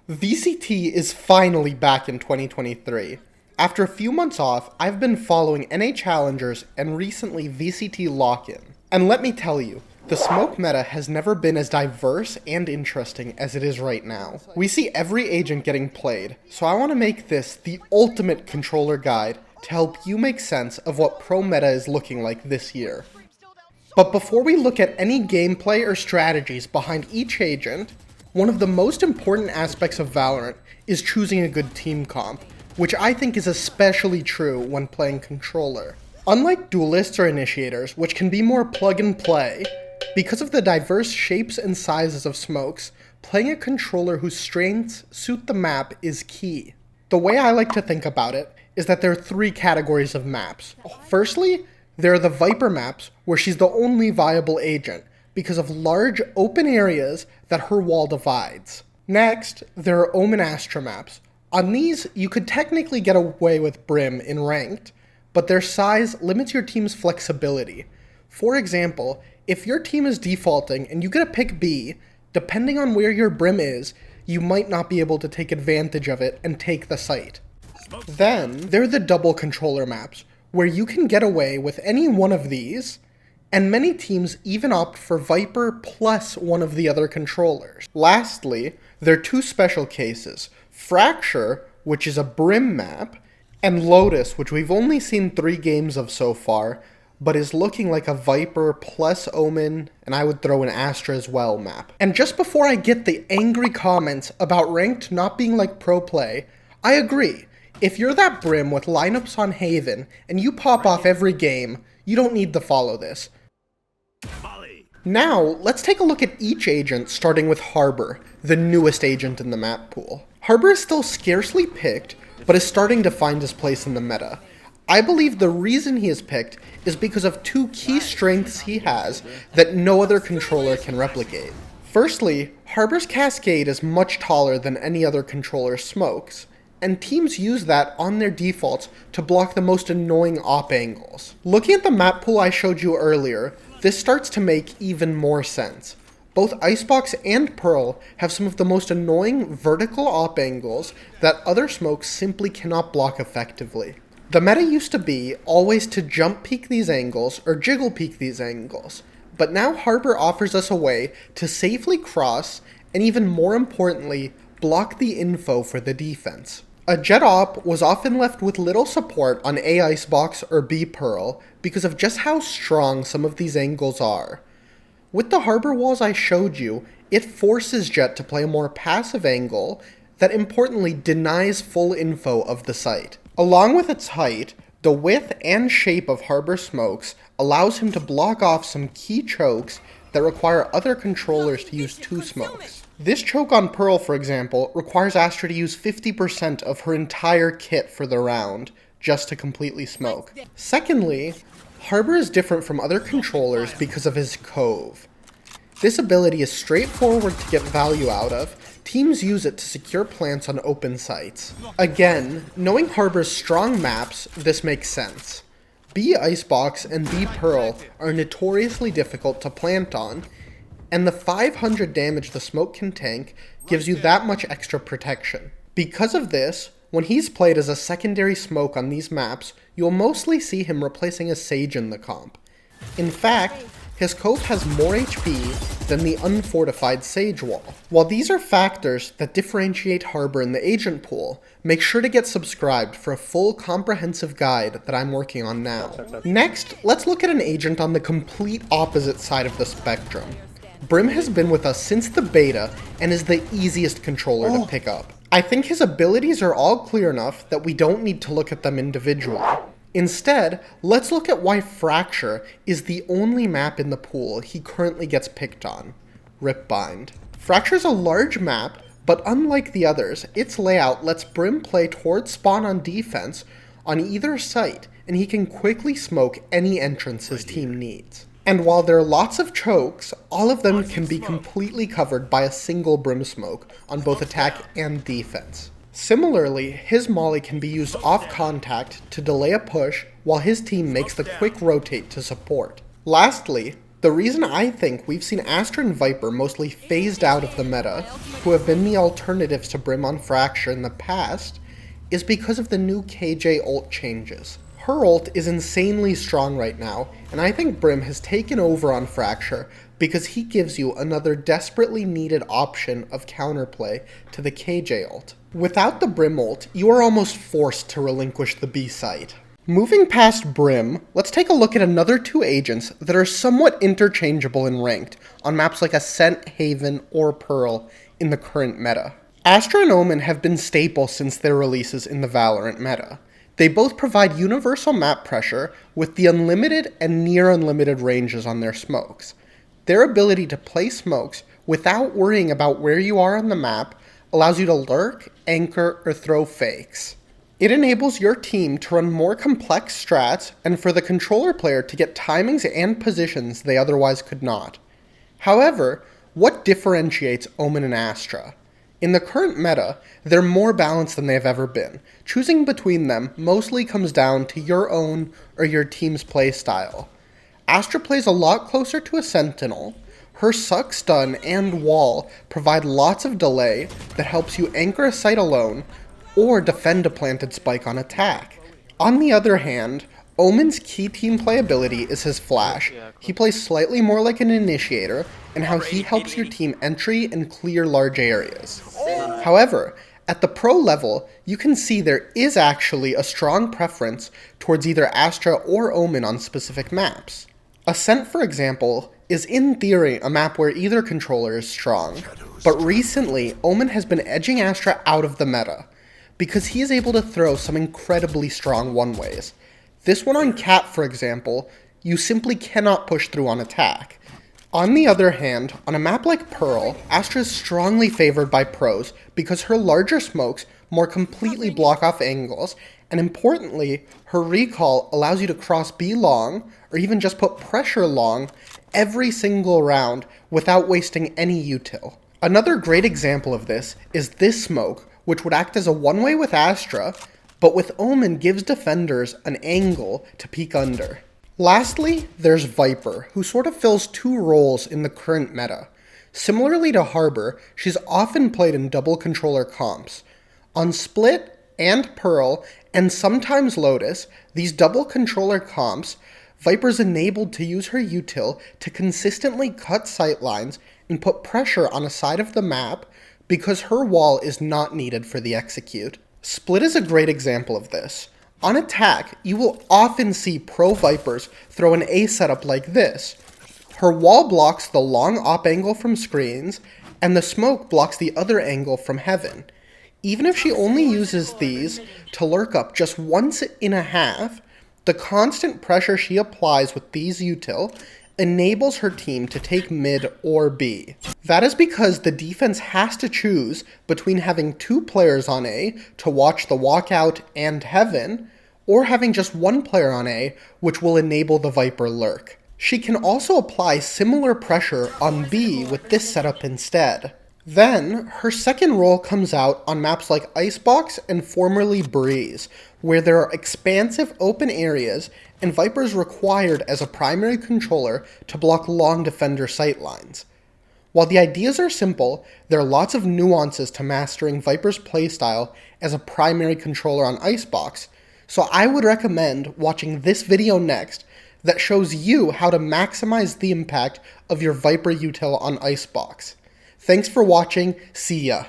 VCT is finally back in 2023. After a few months off, I've been following NA Challengers and recently VCT Lock-In. And let me tell you, the smoke meta has never been as diverse and interesting as it is right now. We see every agent getting played, so I want to make this the ultimate controller guide to help you make sense of what pro meta is looking like this year. But before we look at any gameplay or strategies behind each agent, one of the most important aspects of Valorant is choosing a good team comp, which I think is especially true when playing controller. Unlike duelists or initiators, which can be more plug and play, because of the diverse shapes and sizes of smokes, playing a controller whose strengths suit the map is key. The way I like to think about it is that there are three categories of maps. Firstly, there are the Viper maps, where she's the only viable agent, because of large open areas that her wall divides. Next, there are Omen Astra maps. On these, you could technically get away with Brim in ranked, but their size limits your team's flexibility. For example, if your team is defaulting and you get a pick B, depending on where your Brim is, you might not be able to take advantage of it and take the site. Then, there are the double controller maps, where you can get away with any one of these, and many teams even opt for Viper plus one of the other controllers. Lastly, there are two special cases, Fracture, which is a Brim map, and Lotus, which we've only seen 3 games of so far, but is looking like a Viper plus Omen, and I would throw an Astra as well map. And just before I get the angry comments about ranked not being like pro play, I agree. If you're that Brim with lineups on Haven, and you pop off every game, you don't need to follow this. Now, let's take a look at each agent, starting with Harbor, the newest agent in the map pool. Harbor is still scarcely picked, but is starting to find his place in the meta. I believe the reason he is picked is because of 2 key strengths he has that no other controller can replicate. Firstly, Harbor's Cascade is much taller than any other controller's smokes, and teams use that on their defaults to block the most annoying op angles. Looking at the map pool I showed you earlier, this starts to make even more sense. Both Icebox and Pearl have some of the most annoying vertical op angles that other smokes simply cannot block effectively. The meta used to be always to jump peek these angles or jiggle peek these angles, but now Harbor offers us a way to safely cross and even more importantly, block the info for the defense. A Jet Op was often left with little support on A Icebox or B Pearl because of just how strong some of these angles are. With the Harbor walls I showed you, it forces Jet to play a more passive angle that importantly denies full info of the site. Along with its height, the width and shape of Harbor smokes allows him to block off some key chokes that require other controllers to use 2 smokes. This choke on Pearl, for example, requires Astra to use 50% of her entire kit for the round, just to completely smoke. Secondly, Harbor is different from other controllers because of his Cove. This ability is straightforward to get value out of. Teams use it to secure plants on open sites. Again, knowing Harbor's strong maps, this makes sense. B Icebox and B Pearl are notoriously difficult to plant on, and the 500 damage the smoke can tank gives you that much extra protection. Because of this, when he's played as a secondary smoke on these maps, you'll mostly see him replacing a Sage in the comp. In fact, his Cove has more HP than the unfortified Sage wall. While these are factors that differentiate Harbor in the agent pool, make sure to get subscribed for a full comprehensive guide that I'm working on now. Next, let's look at an agent on the complete opposite side of the spectrum. Brim has been with us since the beta and is the easiest controller to pick up. I think his abilities are all clear enough that we don't need to look at them individually. Instead, let's look at why Fracture is the only map in the pool he currently gets picked on. Ripbind. Fracture is a large map, but unlike the others, its layout lets Brim play towards spawn on defense on either site, and he can quickly smoke any entrance his team needs. And while there are lots of chokes, all of them can be completely covered by a single Brim smoke on both attack and defense. Similarly, his molly can be used off contact to delay a push while his team makes the quick rotate to support. Lastly, the The reason I think we've seen Astra and Viper mostly phased out of the meta, who have been the alternatives to Brim on Fracture in the past, is because of the new KJ ult changes. Her ult is insanely strong right now, and I think Brim has taken over on Fracture because he gives you another desperately needed option of counterplay to the KJ ult. Without the Brim ult, you are almost forced to relinquish the B site. Moving past Brim, let's take a look at another two agents that are somewhat interchangeable in ranked on maps like Ascent, Haven, or Pearl in the current meta. Astra and Omen have been staple since their releases in the Valorant meta. They both provide universal map pressure with the unlimited and near unlimited ranges on their smokes. Their ability to play smokes without worrying about where you are on the map allows you to lurk, anchor, or throw fakes. It enables your team to run more complex strats and for the controller player to get timings and positions they otherwise could not. However, what differentiates Omen and Astra? In the current meta, they're more balanced than they have ever been. Choosing between them mostly comes down to your own or your team's playstyle. Astra plays a lot closer to a sentinel. Her suck, stun, and wall provide lots of delay that helps you anchor a site alone or defend a planted spike on attack. On the other hand, Omen's key team playability is his flash. He plays slightly more like an initiator and how he helps your team entry and clear large areas. However, at the pro level, you can see there is actually a strong preference towards either Astra or Omen on specific maps. Ascent, for example, is in theory a map where either controller is strong, but recently Omen has been edging Astra out of the meta, because he is able to throw some incredibly strong one-ways. This one on Cat, for example, you simply cannot push through on attack. On the other hand, on a map like Pearl, Astra is strongly favored by pros because her larger smokes more completely block off angles, and importantly, her recall allows you to cross B long, or even just put pressure long, every single round without wasting any util. Another great example of this is this smoke, which would act as a one-way with Astra, but with Omen gives defenders an angle to peek under. Lastly, there's Viper, who sort of fills two roles in the current meta. Similarly to Harbor, she's often played in double controller comps. On Split and Pearl, and sometimes Lotus, these double controller comps, Viper's enabled to use her util to consistently cut sightlines and put pressure on a side of the map because her wall is not needed for the execute. Split is a great example of this. On attack, you will often see pro Vipers throw an A setup like this. Her wall blocks the long op angle from screens, and the smoke blocks the other angle from heaven. Even if she only uses these to lurk up just once in a half, the constant pressure she applies with these util enables her team to take mid or B. That is because the defense has to choose between having two players on A to watch the walkout and heaven, or having just one player on A, which will enable the Viper lurk. She can also apply similar pressure on B with this setup instead. Then, her second role comes out on maps like Icebox and formerly Breeze, where there are expansive open areas and Viper's required as a primary controller to block long defender sightlines. While the ideas are simple, there are lots of nuances to mastering Viper's playstyle as a primary controller on Icebox, so I would recommend watching this video next that shows you how to maximize the impact of your Viper util on Icebox. Thanks for watching, see ya!